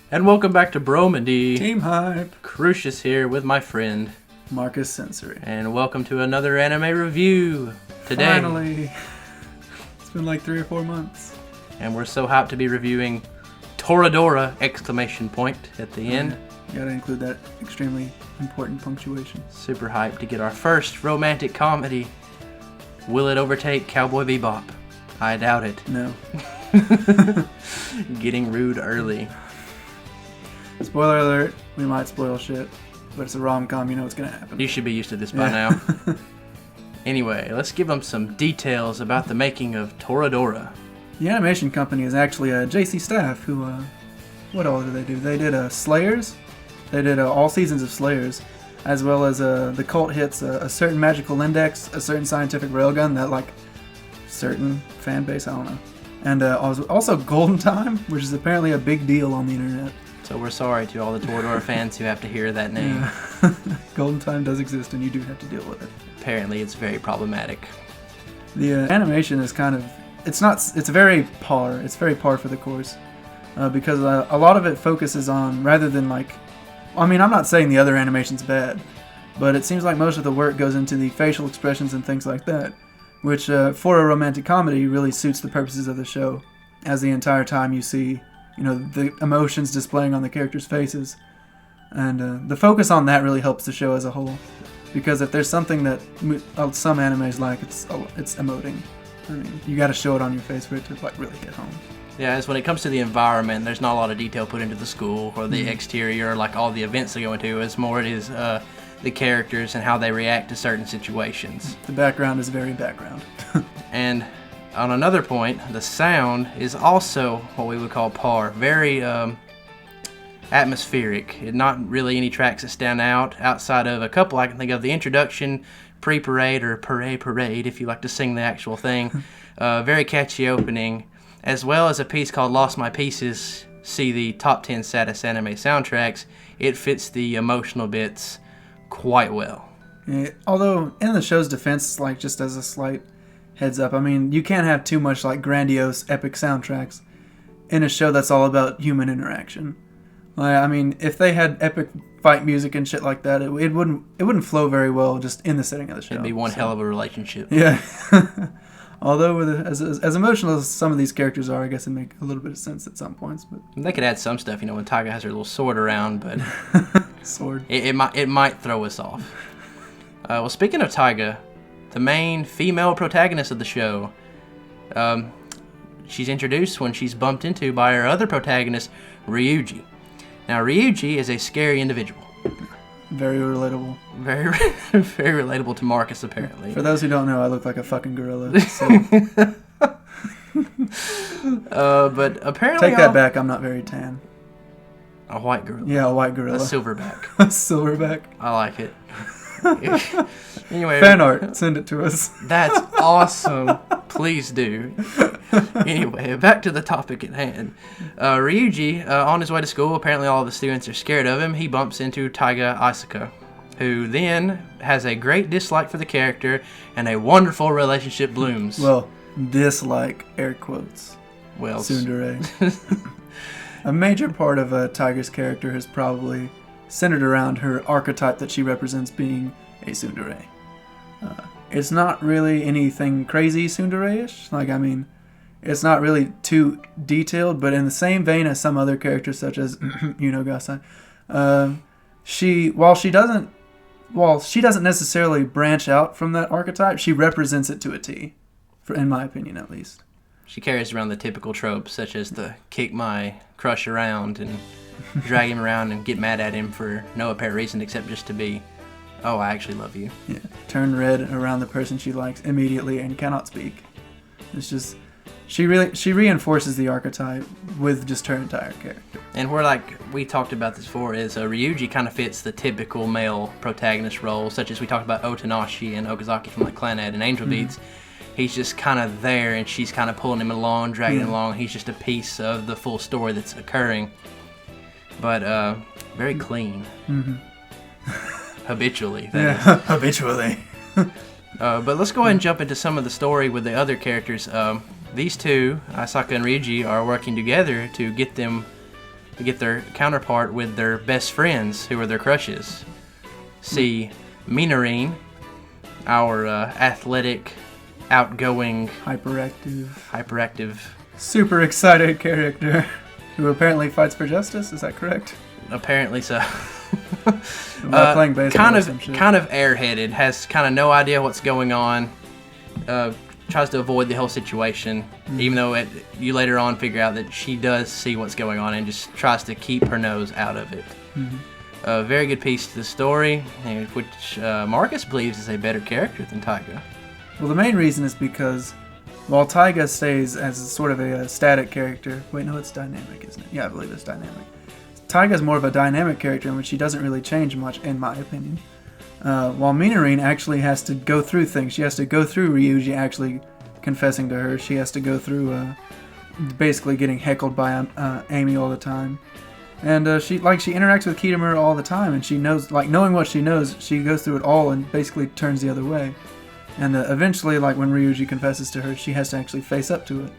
And welcome back to Bromandy. Team Hype. Crucius here with my friend Marcus Sensory. And welcome to another anime review today. Finally. It's been like 3 or 4 months. And we're so hyped to be reviewing Toradora! At the end. You gotta include that extremely important punctuation. Super hyped to get our first romantic comedy. Will it overtake Cowboy Bebop? I doubt it. No. Getting rude early. Spoiler alert, we might spoil shit, but it's a rom-com, you know what's gonna happen. You should be used to this by now. Anyway, let's give them some details about the making of Toradora. The animation company is actually JC Staff, who, what all did they do? They did Slayers. They did all seasons of Slayers, as well as the cult hits A Certain Magical Index, A Certain Scientific Railgun, that, like, certain fan base, I don't know. And also Golden Time, which is apparently a big deal on the internet. So we're sorry to all the Toradora fans who have to hear that name. Yeah. Golden Time does exist, and you do have to deal with it. Apparently, it's very problematic. The animation is kind of... It's very par. It's very par for the course. Because a lot of it focuses on, rather than like... I mean, I'm not saying the other animation's bad, but it seems like most of the work goes into the facial expressions and things like that, which for a romantic comedy really suits the purposes of the show, as the entire time you see, you know, the emotions displaying on the characters' faces. And the focus on that really helps the show as a whole. Because if there's something that some animes like, it's emoting. I mean, you gotta show it on your face for it to like really hit home. Yeah, as when it comes to the environment, there's not a lot of detail put into the school or the exterior, like all the events they go into. It's more it is the characters and how they react to certain situations. The background is very background. And on another point, the sound is also what we would call par. Very atmospheric. Not really any tracks that stand out outside of a couple I can think of. The introduction, pre-parade, or parade, if you like to sing the actual thing. Very catchy opening, as well as a piece called Lost My Pieces. See the top 10 saddest anime soundtracks. It fits the emotional bits quite well. Yeah, although, in the show's defense, like just as a slight heads up, I mean, you can't have too much like grandiose, epic soundtracks in a show that's all about human interaction. Like, I mean, if they had epic fight music and shit like that, it wouldn't flow very well just in the setting of the show. It'd be one hell of a relationship. Yeah. Although, as emotional as some of these characters are, I guess it make a little bit of sense at some points. But they could add some stuff, you know, when Taiga has her little sword around, but sword. It might throw us off. Well, speaking of Taiga, the main female protagonist of the show, she's introduced when she's bumped into by her other protagonist, Ryuji. Now, Ryuji is a scary individual. Very relatable. Very, very relatable to Marcus, apparently. For those who don't know, I look like a fucking gorilla. So. But apparently... Take that back, I'm not very tan. A white gorilla. Yeah, a white gorilla. A silverback. A silverback. I like it. Anyway, fan art, send it to us. That's awesome. Please do. Anyway, back to the topic at hand. Ryuji, on his way to school, apparently all of the students are scared of him. He bumps into Taiga Asuka, who then has a great dislike for the character, and a wonderful relationship blooms. Well, dislike, air quotes. Well, tsundere. A major part of Taiga's character is probably centered around her archetype that she represents, being a tsundere. It's not really anything crazy tsundere-ish. Like, I mean, it's not really too detailed, but in the same vein as some other characters, such as Gasai, while she doesn't necessarily branch out from that archetype, she represents it to a T, in my opinion at least. She carries around the typical tropes, such as the kick my crush around and drag him around and get mad at him for no apparent reason except just to be, oh, I actually love you. Yeah, turn red around the person she likes immediately and cannot speak. It's just, she reinforces the archetype with just her entire character. And we talked about this before, is Ryuji kind of fits the typical male protagonist role, such as we talked about Otonashi and Okazaki from like Clannad and Angel Beats. He's just kind of there, and she's kind of pulling him along, dragging him along. He's just a piece of the full story that's occurring. But very clean. Habitually. Habitually. But let's go ahead and jump into some of the story with the other characters. These two, Asaka and Ryuji, are working together to get them we get their counterpart with their best friends, who are their crushes. See Minarine, our athletic, outgoing, hyperactive, super excited character who apparently fights for justice. Is that correct? Apparently so. Playing baseball kind of airheaded, has kind of no idea what's going on. Tries to avoid the whole situation, even though you later on figure out that she does see what's going on and just tries to keep her nose out of it. A very good piece to the story, which Marcus believes is a better character than Taiga. Well, the main reason is because while Taiga stays as sort of a static character... Wait, no, it's dynamic, isn't it? Yeah, I believe it's dynamic. Taiga's more of a dynamic character in which she doesn't really change much, in my opinion. While Minarine actually has to go through things. She has to go through Ryuji actually confessing to her. She has to go through basically getting heckled by Amy all the time. And she interacts with Kitamura all the time, and she knows, knowing what she knows, she goes through it all and basically turns the other way. And eventually, when Ryuji confesses to her, she has to actually face up to it.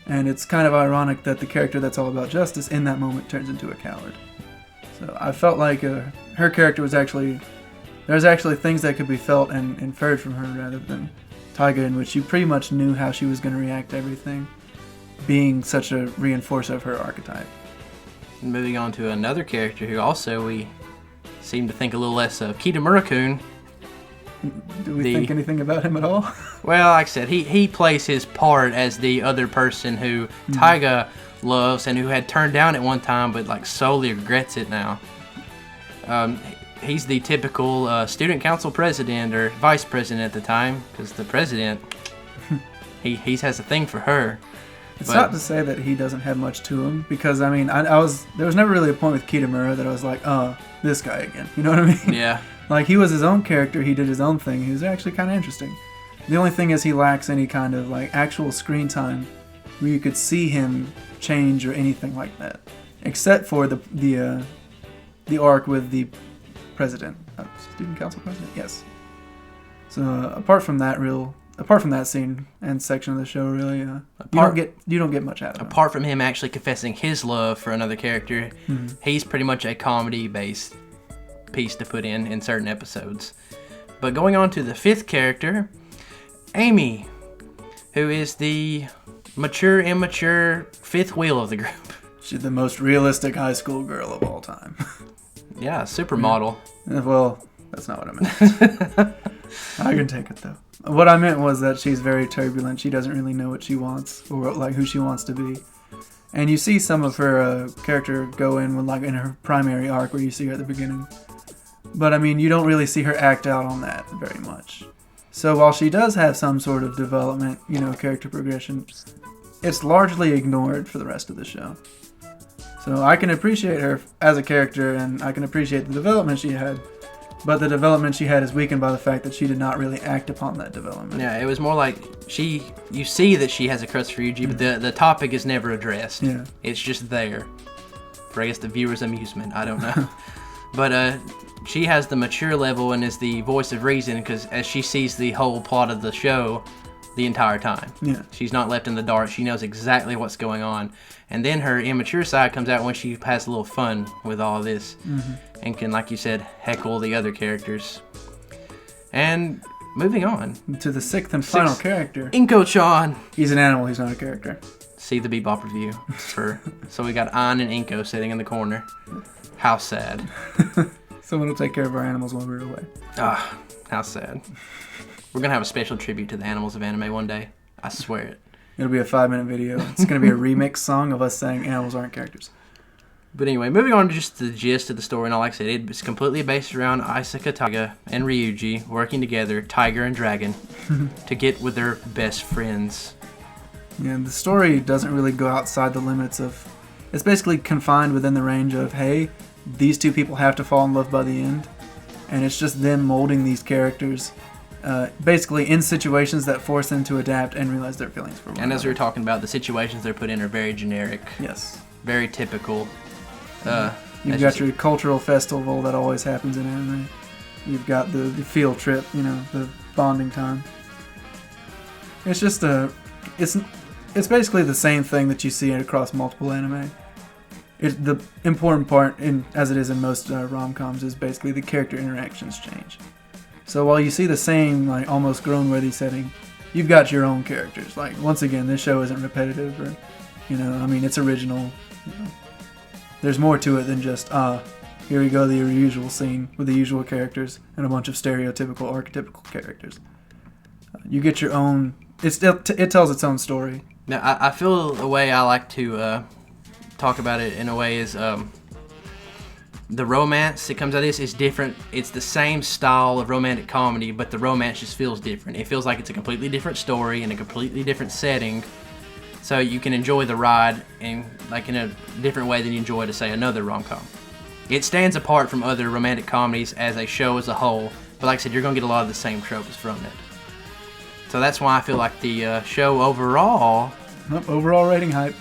And it's kind of ironic that the character that's all about justice in that moment turns into a coward. So I felt like her character was actually... There's actually things that could be felt and inferred from her rather than Taiga, in which you pretty much knew how she was going to react to everything, being such a reinforcer of her archetype. Moving on to another character who also we seem to think a little less of, Kitamura-kun. Do we think anything about him at all? Well, like I said, he plays his part as the other person who Taiga loves and who had turned down at one time but solely regrets it now. He's the typical student council president or vice president at the time, because the president, he has a thing for her. It's not to say that he doesn't have much to him, because there was never really a point with Kitamura that I was like, oh, this guy again. You know what I mean? Yeah. He was his own character, he did his own thing, he was actually kind of interesting. The only thing is he lacks any kind of actual screen time where you could see him change or anything like that, except for the arc with the president, student council president. Yes. So apart from that scene and section of the show, really, you don't get much out of it. Apart from him actually confessing his love for another character, he's pretty much a comedy-based piece to put in certain episodes. But going on to the fifth character, Amy, who is the mature, immature fifth wheel of the group. She's the most realistic high school girl of all time. Yeah, supermodel. Well, that's not what I meant. I can take it, though. What I meant was that she's very turbulent. She doesn't really know what she wants or who she wants to be. And you see some of her character go in in her primary arc where you see her at the beginning. But, you don't really see her act out on that very much. So while she does have some sort of development, character progression, it's largely ignored for the rest of the show. So I can appreciate her as a character, and I can appreciate the development she had, but the development she had is weakened by the fact that she did not really act upon that development. Yeah, it was more like you see that she has a crush for Yuji, but the topic is never addressed. Yeah. It's just there. For, I guess, the viewer's amusement. I don't know. But she has the mature level and is the voice of reason, because as she sees the whole plot of the show the entire time. Yeah. She's not left in the dark. She knows exactly what's going on. And then her immature side comes out when she has a little fun with all of this and can, like you said, heckle the other characters. And moving on to the sixth and final character, Inko-chan. He's an animal. He's not a character. See the Bebop review. So we got An and Inko sitting in the corner. How sad. Someone will take care of our animals while we're away. Ah, how sad. We're going to have a special tribute to the animals of anime one day. I swear it. It'll be a 5-minute video. It's going to be a remix song of us saying animals aren't characters. But anyway, moving on to just the gist of the story, and all, like I said, it's completely based around Isaka, Taiga, and Ryuji working together, Tiger and Dragon, to get with their best friends. Yeah, the story doesn't really go outside the limits of... It's basically confined within the range of, hey, these two people have to fall in love by the end. And it's just them molding these characters basically in situations that force them to adapt and realize their feelings for one another. And as we were talking about, the situations they're put in are very generic. Yes. Very typical. You've got your cultural festival that always happens in anime. You've got the field trip, the bonding time. It's just it's basically the same thing that you see across multiple anime. the important part, as it is in most rom-coms, is basically the character interactions change. So while you see the same, like, almost grown-worthy setting, you've got your own characters. Like, once again, this show isn't repetitive or, I mean, it's original. There's more to it than just, here we go, the usual scene with the usual characters and a bunch of stereotypical, archetypical characters. You get your own, it tells its own story. Now, I feel the way I like to talk about it in a way is the romance that comes out of this is different. It's the same style of romantic comedy, but the romance just feels different. It feels like it's a completely different story in a completely different setting, so you can enjoy the ride in a different way than you enjoy to say another rom-com. It stands apart from other romantic comedies as a show as a whole, but like I said, you're going to get a lot of the same tropes from it. So that's why I feel like the show overall rating hype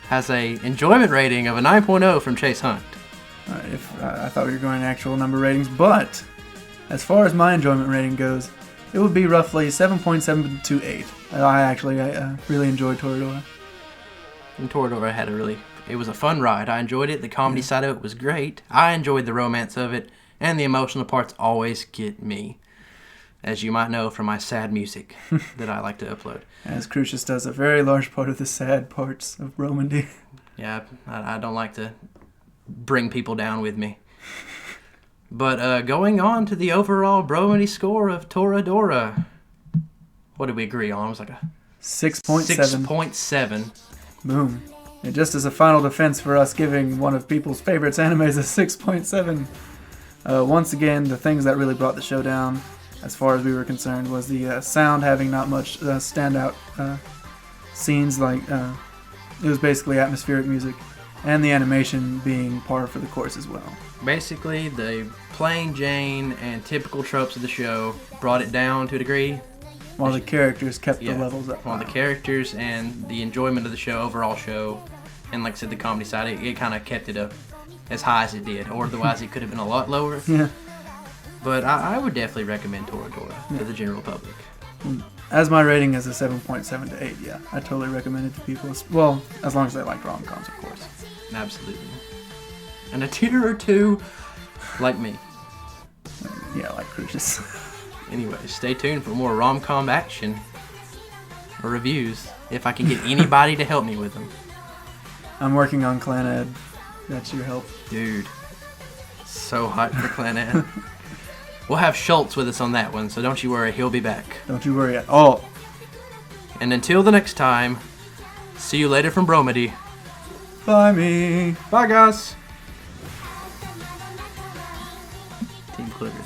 has a enjoyment rating of a 9.0 from Chase Hunt. I thought we were going actual number ratings, but as far as my enjoyment rating goes, it would be roughly 7.728. I really enjoyed Toradora. And Toradora it was a fun ride. I enjoyed it. The comedy side of it was great. I enjoyed the romance of it, and the emotional parts always get me, as you might know from my sad music that I like to upload. As Crucius does a very large part of the sad parts of Bromandy. Yeah, I don't like to bring people down with me. But going on to the overall Bromandy score of Toradora, what did we agree on? It was like a 6.7. 6.7. Boom. And just as a final defense for us giving one of people's favorites animes a 6.7, once again, the things that really brought the show down, as far as we were concerned, was the sound having not much standout scenes. Like it was basically atmospheric music, and the animation being par for the course as well. Basically, the plain Jane and typical tropes of the show brought it down to a degree. While the characters kept the levels up. While the characters and the enjoyment of the overall show, and like I said, the comedy side, it kind of kept it up as high as it did, or otherwise it could have been a lot lower. Yeah. But I would definitely recommend Toradora to the general public. As my rating is a 7.7 to 8, yeah. I totally recommend it to people. Well, as long as they like rom-coms, of course. Absolutely. And a tier or two, like me. Yeah, like Crucius. Anyway, stay tuned for more rom-com action or reviews, if I can get anybody to help me with them. I'm working on Clan Ed. That's your help. Dude, so hot for Clan Ed. We'll have Schultz with us on that one, so don't you worry, he'll be back. Don't you worry at all. And until the next time, see you later from Bromandy. Bye me. Bye guys. Team Clippers.